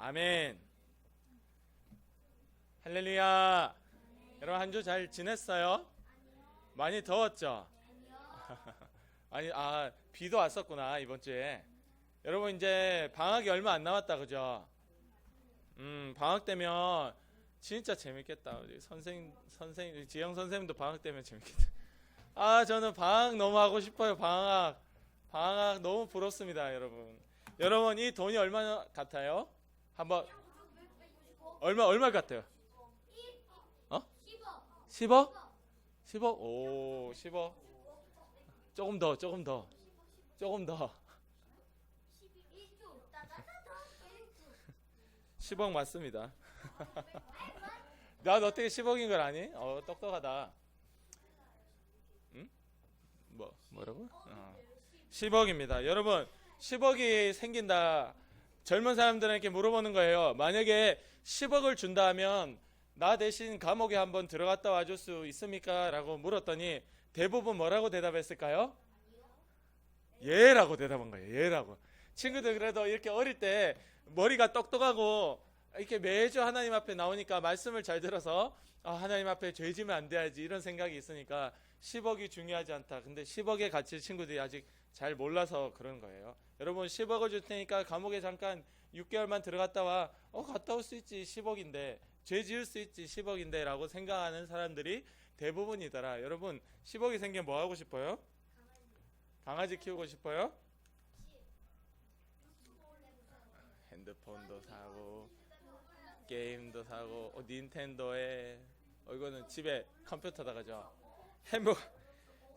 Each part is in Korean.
아멘. 할렐루야. 여러분 한 주 잘 지냈어요? 많이 더웠죠? 아니, 비도 왔었구나 이번 주에. 여러분 이제 방학이 얼마 안 남았다, 그죠? 방학 되면 진짜 재밌겠다. 우리 선생님 지영 선생님도 방학 되면 재밌겠다. 저는 방학 너무 하고 싶어요. 방학 너무 부럽습니다, 여러분. 여러분 이 돈이 얼마 같아요? 한번 얼마 같아요? 10억? 10억? 오, 10억. 조금 더. 10억 맞습니다. 난 어떻게 10억인 걸 아니? 똑똑하다. 응? 뭐라고? 10억입니다. 여러분, 10억이 생긴다. 젊은 사람들에게 물어보는 거예요. 만약에 10억을 준다 하면 나 대신 감옥에 한번 들어갔다 와줄 수 있습니까? 라고 물었더니 대부분 뭐라고 대답했을까요? 예라고 대답한 거예요. 예라고. 친구들 그래도 이렇게 어릴 때 머리가 똑똑하고 이렇게 매주 하나님 앞에 나오니까 말씀을 잘 들어서 하나님 앞에 죄 지면 안 돼야지 이런 생각이 있으니까 10억이 중요하지 않다. 근데 10억의 가치 친구들이 아직 잘 몰라서 그런 거예요. 여러분 10억을 줄 테니까 감옥에 잠깐 6개월만 들어갔다 와. 갔다 올 수 있지 10억인데. 죄 지을 수 있지 10억인데 라고 생각하는 사람들이 대부분이더라. 여러분 10억이 생기면 뭐 하고 싶어요? 강아지 키우고 싶어요? 핸드폰도 사고 게임도 사고 닌텐도에 이거는 집에 컴퓨터다 가죠. 햄버거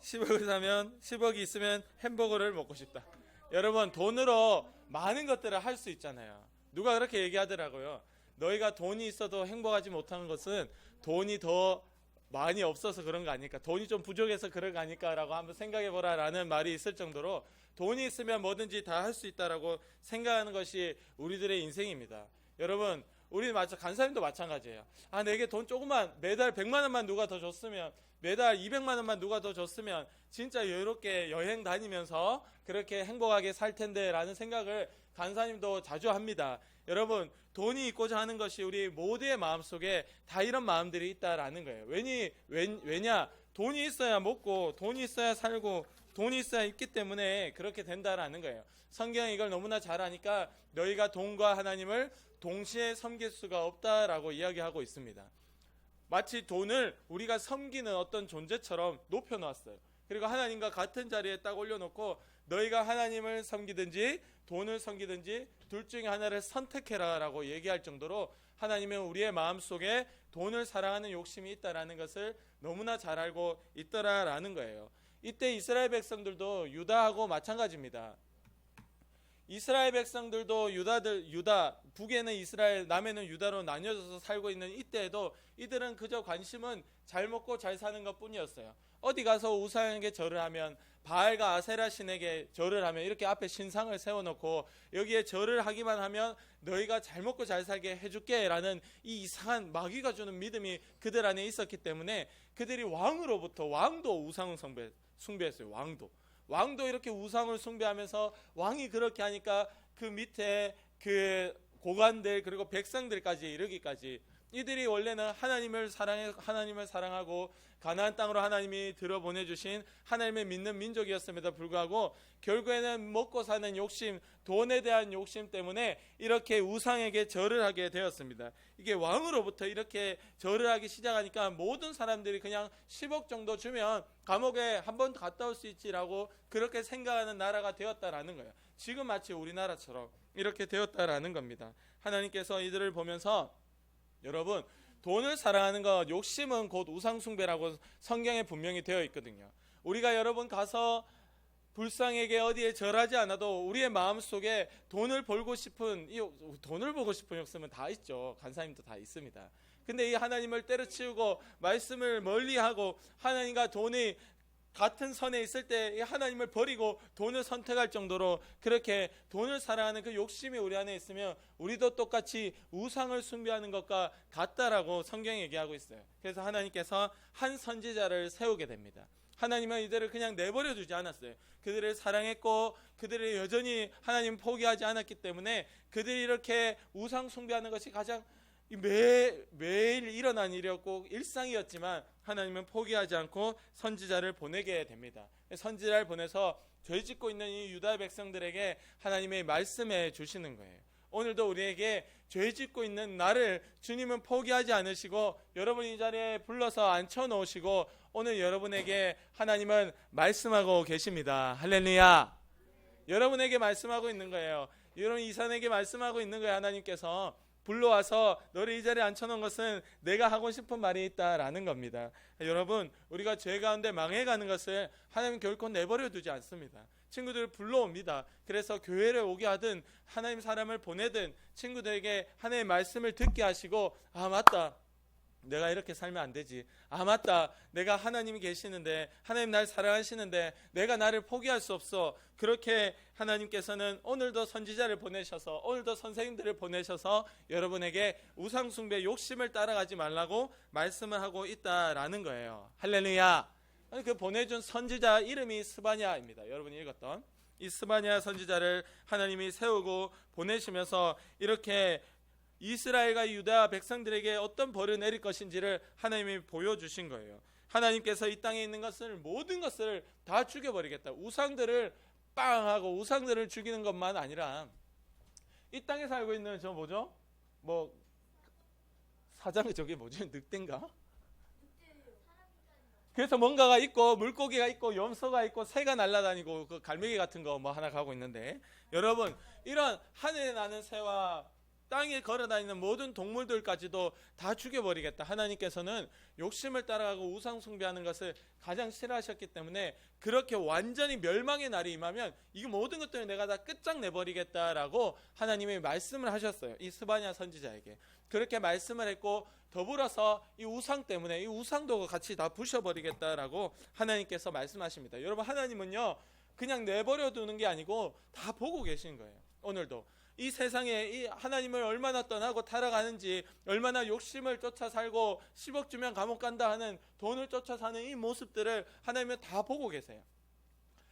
10억을 사면 10억이 있으면 햄버거를 먹고 싶다. 여러분 돈으로 많은 것들을 할 수 있잖아요. 누가 그렇게 얘기하더라고요. 너희가 돈이 있어도 행복하지 못하는 것은 돈이 더 많이 없어서 그런 거 아닐까, 돈이 좀 부족해서 그런 거 아닐까 라고 한번 생각해보라 라는 말이 있을 정도로 돈이 있으면 뭐든지 다 할 수 있다라고 생각하는 것이 우리들의 인생입니다. 여러분 우리 간사님도 마찬가지예요. 내게 돈 조금만 매달 100만 원만 누가 더 줬으면, 매달 200만 원만 누가 더 줬으면 진짜 여유롭게 여행 다니면서 그렇게 행복하게 살 텐데 라는 생각을 간사님도 자주 합니다. 여러분 돈이 있고자 하는 것이 우리 모두의 마음속에 다 이런 마음들이 있다라는 거예요. 왜냐? 돈이 있어야 먹고 돈이 있어야 살고 돈이 있어야 있기 때문에 그렇게 된다라는 거예요. 성경이 이걸 너무나 잘 아니까 너희가 돈과 하나님을 동시에 섬길 수가 없다라고 이야기하고 있습니다. 마치 돈을 우리가 섬기는 어떤 존재처럼 높여놓았어요. 그리고 하나님과 같은 자리에 딱 올려놓고 너희가 하나님을 섬기든지 돈을 섬기든지 둘 중에 하나를 선택해라 라고 얘기할 정도로 하나님은 우리의 마음속에 돈을 사랑하는 욕심이 있다라는 것을 너무나 잘 알고 있더라라는 거예요. 이때 이스라엘 백성들도 유다하고 마찬가지입니다. 이스라엘 백성들도 유다 북에는 이스라엘, 남에는 유다로 나뉘어져서 살고 있는 이때에도 이들은 그저 관심은 잘 먹고 잘 사는 것뿐이었어요. 어디 가서 우상에게 절을 하면, 바알과 아세라 신에게 절을 하면 이렇게 앞에 신상을 세워놓고 여기에 절을 하기만 하면 너희가 잘 먹고 잘 살게 해줄게 라는 이 이상한 마귀가 주는 믿음이 그들 안에 있었기 때문에 그들이 왕도 우상을 숭배했어요. 왕도 이렇게 우상을 숭배하면서 왕이 그렇게 하니까 그 밑에 그 고관들 그리고 백성들까지 이르기까지 이들이 원래는 하나님을 사랑하고 가나안 땅으로 하나님이 들어보내주신 하나님의 믿는 민족이었음에도 불구하고 결국에는 먹고 사는 욕심, 돈에 대한 욕심 때문에 이렇게 우상에게 절을 하게 되었습니다. 이게 왕으로부터 이렇게 절을 하기 시작하니까 모든 사람들이 그냥 10억 정도 주면 감옥에 한번 갔다 올 수 있지라고 그렇게 생각하는 나라가 되었다라는 거예요. 지금 마치 우리나라처럼 이렇게 되었다라는 겁니다. 하나님께서 이들을 보면서 여러분 돈을 사랑하는 것, 욕심은 곧 우상숭배라고 성경에 분명히 되어 있거든요. 우리가 여러분 가서 불상에게 어디에 절하지 않아도 우리의 마음속에 돈을 보고 싶은 욕심은 다 있죠. 간사님도 다 있습니다. 근데 이 하나님을 때려치우고 말씀을 멀리하고 하나님과 돈이 같은 선에 있을 때 하나님을 버리고 돈을 선택할 정도로 그렇게 돈을 사랑하는 그 욕심이 우리 안에 있으면 우리도 똑같이 우상을 숭배하는 것과 같다라고 성경이 얘기하고 있어요. 그래서 하나님께서 한 선지자를 세우게 됩니다. 하나님은 이들을 그냥 내버려 두지 않았어요. 그들을 사랑했고 그들을 여전히 하나님 포기하지 않았기 때문에 그들이 이렇게 우상 숭배하는 것이 가장 매일 일어난 일이었고 일상이었지만 하나님은 포기하지 않고 선지자를 보내게 됩니다. 선지자를 보내서 죄 짓고 있는 이 유다 백성들에게 하나님의 말씀해 주시는 거예요. 오늘도 우리에게 죄 짓고 있는 나를 주님은 포기하지 않으시고 여러분 이 자리에 불러서 앉혀놓으시고 오늘 여러분에게 하나님은 말씀하고 계십니다. 할렐루야. 여러분에게 말씀하고 있는 거예요. 여러분 이산에게 말씀하고 있는 거예요. 하나님께서 불러와서 너를 이 자리에 앉혀놓은 것은 내가 하고 싶은 말이 있다라는 겁니다. 여러분 우리가 죄 가운데 망해가는 것을 하나님 결코 내버려 두지 않습니다. 친구들을 불러옵니다. 그래서 교회를 오게 하든 하나님 사람을 보내든 친구들에게 하나님의 말씀을 듣게 하시고 아 맞다 내가 이렇게 살면 안 되지. 아 맞다 내가 하나님이 계시는데 하나님 날 사랑하시는데 내가 나를 포기할 수 없어. 그렇게 하나님께서는 오늘도 선지자를 보내셔서 오늘도 선생님들을 보내셔서 여러분에게 우상숭배 욕심을 따라가지 말라고 말씀을 하고 있다라는 거예요. 할렐루야. 그 보내준 선지자 이름이 스바냐입니다. 여러분이 읽었던 이 스바냐 선지자를 하나님이 세우고 보내시면서 이렇게 이스라엘과 유다 백성들에게 어떤 벌을 내릴 것인지를 하나님이 보여주신 거예요. 하나님께서 이 땅에 있는 것을 모든 것을 다 죽여버리겠다. 우상들을 빵 하고 우상들을 죽이는 것만 아니라 이 땅에 살고 있는 저 뭐죠? 뭐 사장 저게 뭐죠? 늑대인가? 그래서 뭔가가 있고 물고기가 있고 염소가 있고 새가 날아다니고 그 갈매기 같은 거 뭐 하나 가고 있는데 여러분 이런 하늘에 나는 새와 땅에 걸어다니는 모든 동물들까지도 다 죽여버리겠다. 하나님께서는 욕심을 따라가고 우상 숭배하는 것을 가장 싫어하셨기 때문에 그렇게 완전히 멸망의 날이 임하면 이 모든 것들을 내가 다 끝장내버리겠다라고 하나님이 말씀을 하셨어요. 이 스바냐 선지자에게 그렇게 말씀을 했고 더불어서 이 우상 때문에 이 우상도 같이 다 부셔버리겠다라고 하나님께서 말씀하십니다. 여러분 하나님은요 그냥 내버려 두는 게 아니고 다 보고 계신 거예요. 오늘도 이 세상에 이 하나님을 얼마나 떠나고 타락하는지 얼마나 욕심을 쫓아 살고 10억 주면 감옥 간다 하는 돈을 쫓아 사는 이 모습들을 하나님은 다 보고 계세요.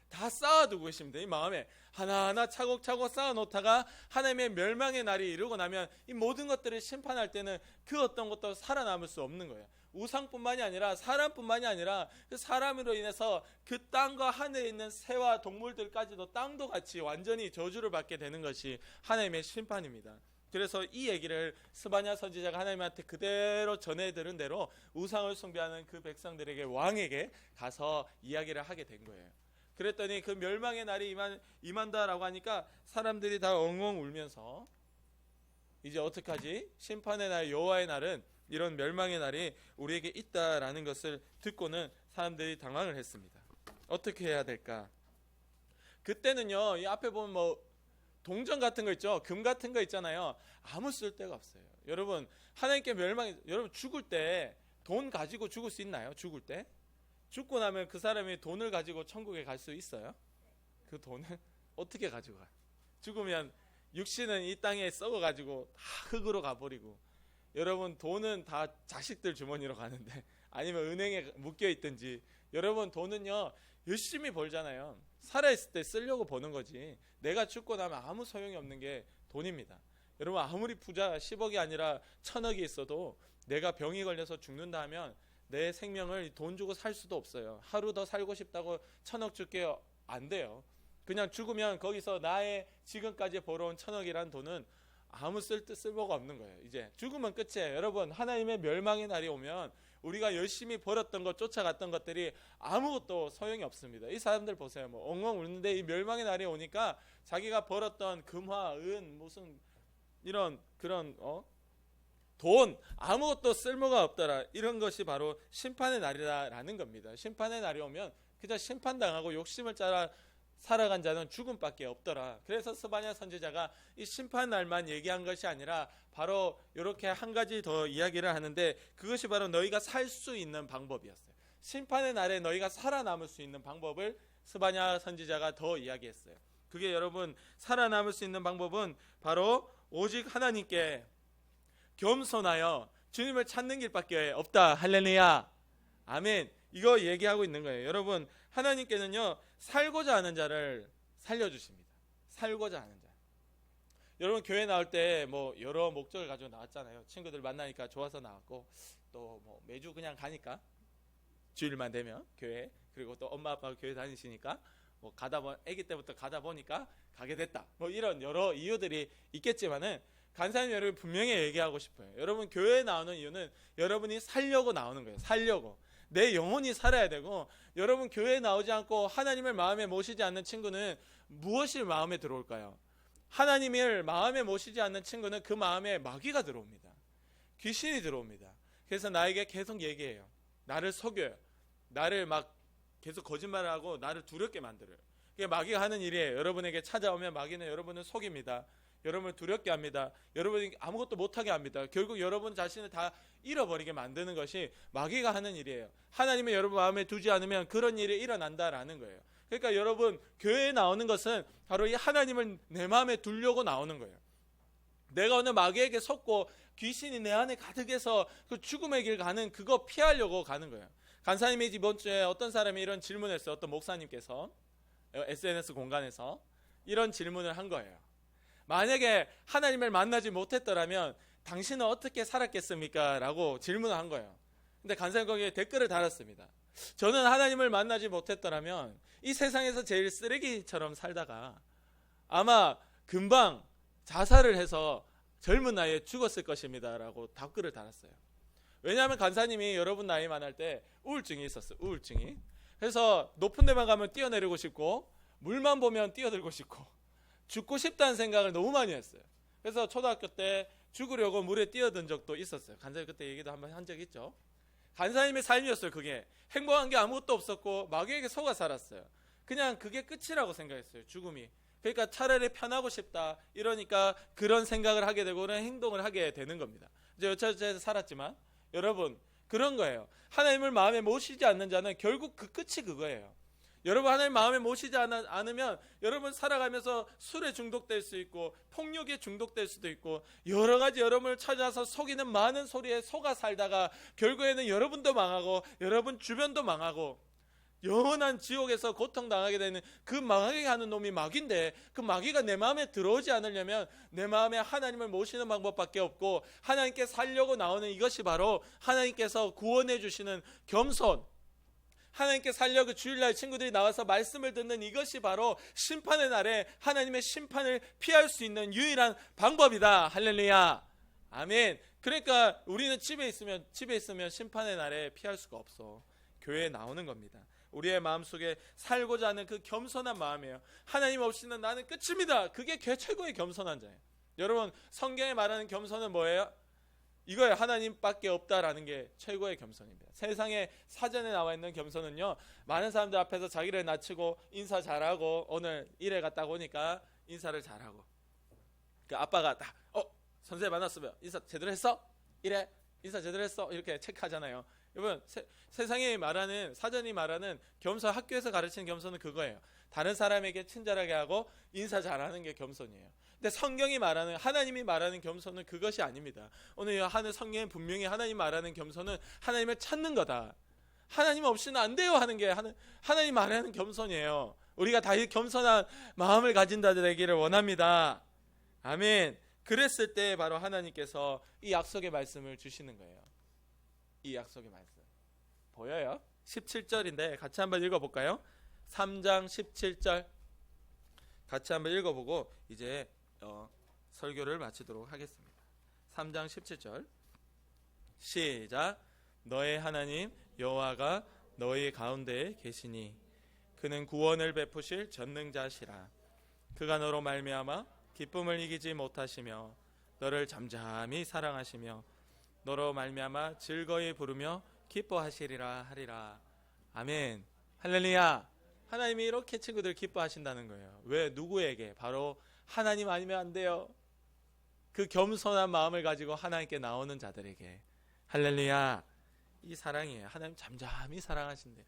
다 쌓아두고 계십니다. 이 마음에 하나하나 차곡차곡 쌓아놓다가 하나님의 멸망의 날이 이르고 나면 이 모든 것들을 심판할 때는 그 어떤 것도 살아남을 수 없는 거예요. 우상뿐만이 아니라 사람뿐만이 아니라 그 사람으로 인해서 그 땅과 하늘에 있는 새와 동물들까지도 땅도 같이 완전히 저주를 받게 되는 것이 하나님의 심판입니다. 그래서 이 얘기를 스바냐 선지자가 하나님한테 그대로 전해 들은 대로 우상을 숭배하는 그 백성들에게 왕에게 가서 이야기를 하게 된 거예요. 그랬더니 그 멸망의 날이 임한다라고 하니까 사람들이 다 엉엉 울면서 이제 어떡하지? 심판의 날 여호와의 날은 이런 멸망의 날이 우리에게 있다라는 것을 듣고는 사람들이 당황을 했습니다. 어떻게 해야 될까? 그때는요 이 앞에 보면 뭐 동전 같은 거 있죠, 금 같은 거 있잖아요. 아무 쓸데가 없어요. 여러분 하나님께 여러분 죽을 때 돈 가지고 죽을 수 있나요? 죽을 때 죽고 나면 그 사람이 돈을 가지고 천국에 갈 수 있어요? 그 돈을 어떻게 가져가? 죽으면 육신은 이 땅에 썩어가지고 다 흙으로 가버리고 여러분 돈은 다 자식들 주머니로 가는데 아니면 은행에 묶여있든지 여러분 돈은요 열심히 벌잖아요. 살아있을 때 쓰려고 버는 거지 내가 죽고 나면 아무 소용이 없는 게 돈입니다. 여러분 아무리 부자 10억이 아니라 1000억이 있어도 내가 병이 걸려서 죽는다 하면 내 생명을 돈 주고 살 수도 없어요. 하루 더 살고 싶다고 1000억 줄게요. 안 돼요. 그냥 죽으면 거기서 나의 지금까지 벌어온 1000억이란 돈은 아무 쓸모가 없는 거예요. 이제 죽으면 끝이에요. 여러분 하나님의 멸망의 날이 오면 우리가 열심히 벌었던 것 쫓아갔던 것들이 아무것도 소용이 없습니다. 이 사람들 보세요. 뭐 엉엉 울는데 이 멸망의 날이 오니까 자기가 벌었던 금화 은 무슨 이런 그런 돈 아무것도 쓸모가 없더라. 이런 것이 바로 심판의 날이라는 겁니다. 심판의 날이 오면 그저 심판당하고 욕심을 따라 살아간 자는 죽음밖에 없더라. 그래서 스바냐 선지자가 이 심판 날만 얘기한 것이 아니라 바로 이렇게 한 가지 더 이야기를 하는데 그것이 바로 너희가 살 수 있는 방법이었어요. 심판의 날에 너희가 살아남을 수 있는 방법을 스바냐 선지자가 더 이야기했어요. 그게 여러분 살아남을 수 있는 방법은 바로 오직 하나님께 겸손하여 주님을 찾는 길밖에 없다. 할렐루야. 아멘. 이거 얘기하고 있는 거예요. 여러분, 하나님께는요 살고자 하는 자를 살려주십니다. 살고자 하는 자. 여러분, 교회 나올 때 뭐 여러 목적을 가지고 나왔잖아요. 친구들 만나니까 좋아서 나왔고, 또 뭐 매주 그냥 가니까, 주일만 되면 교회, 그리고 또 엄마 아빠가 교회 다니시니까 뭐 아기 때부터 가다 보니까 가게 됐다, 뭐 이런 여러 이유들이 있겠지만은 간사님 여러분 분명히 얘기하고 싶어요. 여러분, 교회에 나오는 이유는 여러분이 살려고 나오는 거예요. 살려고. 내 영혼이 살아야 되고, 여러분 교회에 나오지 않고 하나님을 마음에 모시지 않는 친구는 무엇이 마음에 들어올까요? 하나님을 마음에 모시지 않는 친구는 그 마음에 마귀가 들어옵니다. 귀신이 들어옵니다. 그래서 나에게 계속 얘기해요. 나를 속여요. 나를 막 계속 거짓말을 하고 나를 두렵게 만들어요. 그게 마귀가 하는 일이에요. 여러분에게 찾아오면 마귀는 여러분을 속입니다. 여러분을 두렵게 합니다. 여러분이 아무것도 못하게 합니다. 결국 여러분 자신을 다 잃어버리게 만드는 것이 마귀가 하는 일이에요. 하나님을 여러분 마음에 두지 않으면 그런 일이 일어난다라는 거예요. 그러니까 여러분, 교회에 나오는 것은 바로 이 하나님을 내 마음에 두려고 나오는 거예요. 내가 오늘 마귀에게 속고 귀신이 내 안에 가득해서 그 죽음의 길 가는 그거 피하려고 가는 거예요. 간사님이 이번 주에 어떤 사람이 이런 질문을 했어요. 어떤 목사님께서 SNS 공간에서 이런 질문을 한 거예요. 만약에 하나님을 만나지 못했더라면 당신은 어떻게 살았겠습니까? 라고 질문을 한 거예요. 근데 간사님 거기에 댓글을 달았습니다. 저는 하나님을 만나지 못했더라면 이 세상에서 제일 쓰레기처럼 살다가 아마 금방 자살을 해서 젊은 나이에 죽었을 것입니다 라고 답글을 달았어요. 왜냐하면 간사님이 여러분 나이만 할 때 우울증이 있었어요. 우울증이. 그래서 높은 데만 가면 뛰어내리고 싶고, 물만 보면 뛰어들고 싶고, 죽고 싶다는 생각을 너무 많이 했어요. 그래서 초등학교 때 죽으려고 물에 뛰어든 적도 있었어요. 간사님 그때 얘기도 한번 한 적 있죠. 간사님의 삶이었어요. 그게 행복한 게 아무것도 없었고 마귀에게 속아 살았어요. 그냥 그게 끝이라고 생각했어요. 죽음이. 그러니까 차라리 편하고 싶다, 이러니까 그런 생각을 하게 되고 그런 행동을 하게 되는 겁니다. 이제 여차저차해서 살았지만, 여러분 그런 거예요. 하나님을 마음에 모시지 않는 자는 결국 그 끝이 그거예요. 여러분, 하나님 마음에 모시지 않으면 여러분 살아가면서 술에 중독될 수 있고, 폭력에 중독될 수도 있고, 여러 가지 여러분을 찾아서 속이는 많은 소리에 속아 살다가 결국에는 여러분도 망하고 여러분 주변도 망하고 영원한 지옥에서 고통당하게 되는 그 망하게 하는 놈이 마귀인데, 그 마귀가 내 마음에 들어오지 않으려면 내 마음에 하나님을 모시는 방법밖에 없고, 하나님께 살려고 나오는 이것이 바로 하나님께서 구원해 주시는 겸손, 하나님께 살려고 주일날 친구들이 나와서 말씀을 듣는 이것이 바로 심판의 날에 하나님의 심판을 피할 수 있는 유일한 방법이다. 할렐루야, 아멘. 그러니까 우리는 집에 있으면 심판의 날에 피할 수가 없어. 교회에 나오는 겁니다. 우리의 마음속에 살고자 하는 그 겸손한 마음이에요. 하나님 없이는 나는 끝입니다. 그게 최고의 겸손한 자예요. 여러분, 성경에 말하는 겸손은 뭐예요? 이거예요. 하나님밖에 없다라는 게 최고의 겸손입니다. 세상에 사전에 나와 있는 겸손은요, 많은 사람들 앞에서 자기를 낮추고 인사 잘하고, 오늘 일에 갔다 오니까 인사를 잘하고, 그 아빠가 딱 선생님 만났으면 인사 제대로 했어? 이래 인사 제대로 했어? 이렇게 체크하잖아요. 여러분, 세상에 말하는, 사전이 말하는 겸손, 학교에서 가르치는 겸손은 그거예요. 다른 사람에게 친절하게 하고 인사 잘하는 게 겸손이에요. 근데 성경이 말하는, 하나님이 말하는 겸손은 그것이 아닙니다. 오늘 하는 성경에 분명히 하나님 말하는 겸손은 하나님을 찾는 거다. 하나님 없이는 안 돼요 하는 게 하나님 말하는 겸손이에요. 우리가 다 겸손한 마음을 가진 자들 되기를 원합니다. 아멘. 그랬을 때 바로 하나님께서 이 약속의 말씀을 주시는 거예요. 이 약속의 말씀 보여요? 17절인데 같이 한번 읽어볼까요? 3장 17절 같이 한번 읽어보고 이제 설교를 마치도록 하겠습니다. 3장 17절 시작. 너의 하나님 여호와가 너희 가운데에 계시니 그는 구원을 베푸실 전능자시라. 그가 너로 말미암아 기쁨을 이기지 못하시며 너를 잠잠히 사랑하시며 너로 말미암아 즐거이 부르며 기뻐하시리라 하리라. 아멘. 할렐루야. 하나님이 이렇게 친구들 기뻐하신다는 거예요. 왜? 누구에게? 바로 하나님 아니면 안 돼요. 그 겸손한 마음을 가지고 하나님께 나오는 자들에게. 할렐루야. 이 사랑이에요. 하나님 잠잠히 사랑하신대요.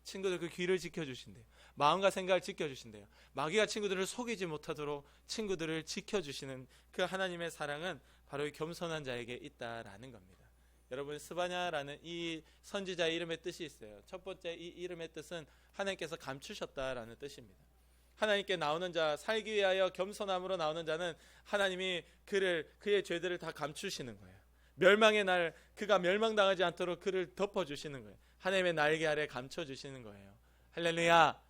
친구들 그 귀를 지켜주신대요. 마음과 생각을 지켜주신대요. 마귀가 친구들을 속이지 못하도록 친구들을 지켜주시는 그 하나님의 사랑은 바로 이 겸손한 자에게 있다라는 겁니다. 여러분, 스바냐라는 이 선지자의 이름의 뜻이 있어요. 첫 번째 이 이름의 뜻은 하나님께서 감추셨다라는 뜻입니다. 하나님께 나오는 자, 살기 위하여 겸손함으로 나오는 자는 하나님이 그의 죄들을 다 감추시는 거예요. 멸망의 날 그가 멸망당하지 않도록 그를 덮어주시는 거예요. 하나님의 날개 아래 감춰주시는 거예요. 할렐루야.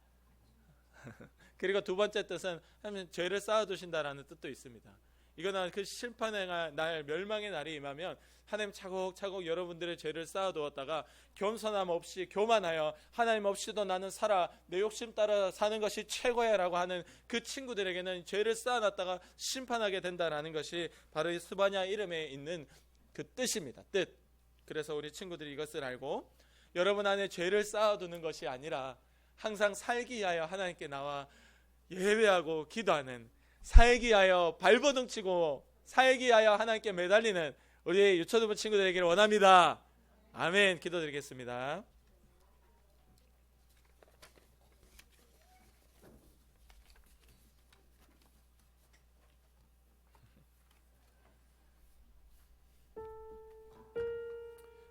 그리고 두 번째 뜻은 하나님 죄를 쌓아두신다라는 뜻도 있습니다. 이거는 그 심판의 날, 멸망의 날이 임하면 하나님 차곡차곡 여러분들의 죄를 쌓아두었다가 겸손함 없이 교만하여 하나님 없이도 나는 살아, 내 욕심 따라 사는 것이 최고야 라고 하는 그 친구들에게는 죄를 쌓아놨다가 심판하게 된다라는 것이 바로 이 스바냐 이름에 있는 그 뜻입니다. 뜻. 그래서 우리 친구들이 이것을 알고 여러분 안에 죄를 쌓아두는 것이 아니라 항상 살기 위하여 하나님께 나와 예배하고 기도하는, 살기 위하여 발버둥 치고 살기 위하여 하나님께 매달리는 우리 유초등부 친구들에게 원합니다. 아멘. 기도드리겠습니다.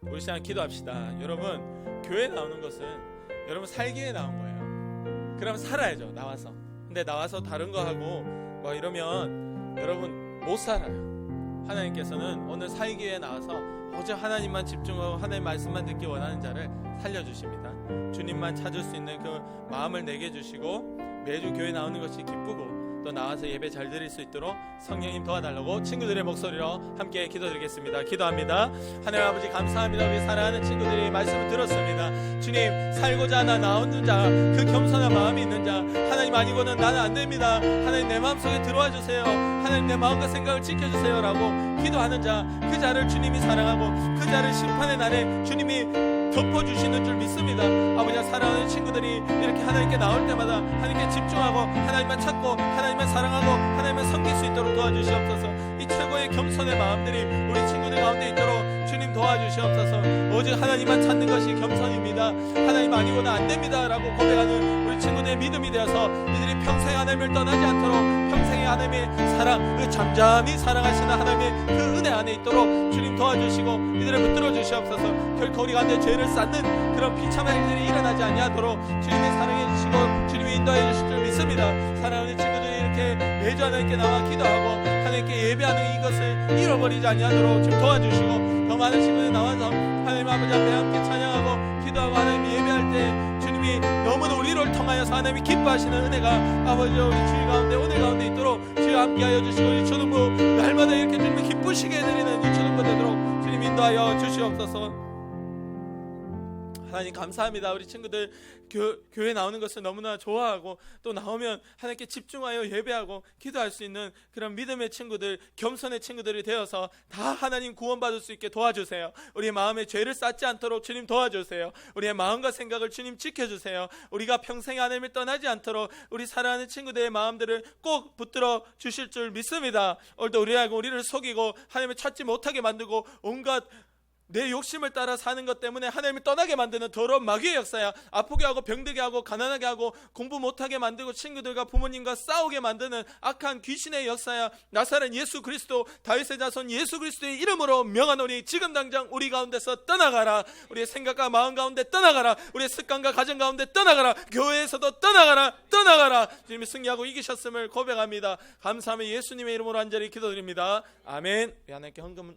우리 시간 기도합시다. 여러분, 교회 나오는 것은 여러분 살기 위해 나온 거예요. 그럼 살아야죠. 나와서. 근데 나와서 다른 거 하고 뭐 이러면 여러분 못 살아요. 하나님께서는 오늘 살기 위해 나와서 오직 하나님만 집중하고 하나님 말씀만 듣기 원하는 자를 살려주십니다. 주님만 찾을 수 있는 그 마음을 내게 주시고 매주 교회 나오는 것이 기쁘고 또 나와서 예배 잘 드릴 수 있도록 성령님 도와달라고 친구들의 목소리로 함께 기도드리겠습니다. 기도합니다. 하나님 아버지 감사합니다. 우리 사랑하는 친구들이 말씀을 들었습니다. 주님, 살고자 하나 나오는 자, 그 겸손한 마음이 있는 자, 하나님 아니고는 나는 안 됩니다. 하나님 내 마음속에 들어와 주세요. 하나님 내 마음과 생각을 지켜주세요 라고 기도하는 자, 그 자를 주님이 사랑하고 그 자를 심판의 날에 주님이 덮어주시는 줄 믿습니다. 아버지, 사랑하는 친구들이 이렇게 하나님께 나올 때마다 하나님께 집중하고 하나님만 찾고 하나님만 사랑하고 하나님만 섬길 수 있도록 도와주시옵소서. 이 최고의 겸손의 마음들이 우리 친구들 가운데 있도록 주님 도와주시옵소서. 오직 하나님만 찾는 것이 겸손입니다. 하나님 아니고는 안 됩니다 라고 고백하는 우리 친구들의 믿음이 되어서 이들이 평생 하나님을 떠나지 않도록 평생의 하나님의 사랑, 그 잠잠히 사랑하시는 하나님의 그 은혜 안에 있도록 주님 도와주시고 이들을 붙들어 주시옵소서. 결코 우리 가운데 죄를 쌓는 그런 비참한 일들이 일어나지 아니하도록 주님이 사랑해 주시고 주님이 인도해 주실 줄 믿습니다. 사랑하는 친구들이 이렇게 매주 하나님께 나와 기도하고 하나님께 예배하는 이것을 잃어버리지 아니하도록 주님 도와주시고 더 많은 친구들이 나와서 하나님 아버지 앞에 함께 찬양하고 기도하고 하나님 예배할 때 주님이 너무나 우리를 통하여서 하나님이 기뻐하시는 은혜가 아버지 우리 주의 가운데 오늘 가운데 있도록 주여 함께하여 주시고 이 초등부 날마다 이렇게 주님이 기쁘시게 해드리는 이 초등부 되도록 주님 인도하여 주시옵소서. 하나님 감사합니다. 우리 친구들 교회 나오는 것을 너무나 좋아하고 또 나오면 하나님께 집중하여 예배하고 기도할 수 있는 그런 믿음의 친구들, 겸손의 친구들이 되어서 다 하나님 구원받을 수 있게 도와주세요. 우리의 마음에 죄를 쌓지 않도록 주님 도와주세요. 우리의 마음과 생각을 주님 지켜주세요. 우리가 평생 하나님을 떠나지 않도록 우리 사랑하는 친구들의 마음들을 꼭 붙들어 주실 줄 믿습니다. 오늘도 우리를 속이고 하나님을 찾지 못하게 만들고 온갖 내 욕심을 따라 사는 것 때문에 하나님을 떠나게 만드는 더러운 마귀의 역사야. 아프게 하고 병들게 하고 가난하게 하고 공부 못하게 만들고 친구들과 부모님과 싸우게 만드는 악한 귀신의 역사야. 나사렛 예수 그리스도, 다윗의 자손 예수 그리스도의 이름으로 명하노니 지금 당장 우리 가운데서 떠나가라. 우리의 생각과 마음 가운데 떠나가라. 우리의 습관과 가정 가운데 떠나가라. 교회에서도 떠나가라. 주님이 승리하고 이기셨음을 고백합니다. 감사하며 예수님의 이름으로 간절히 기도드립니다. 아멘. 하나님께 헌금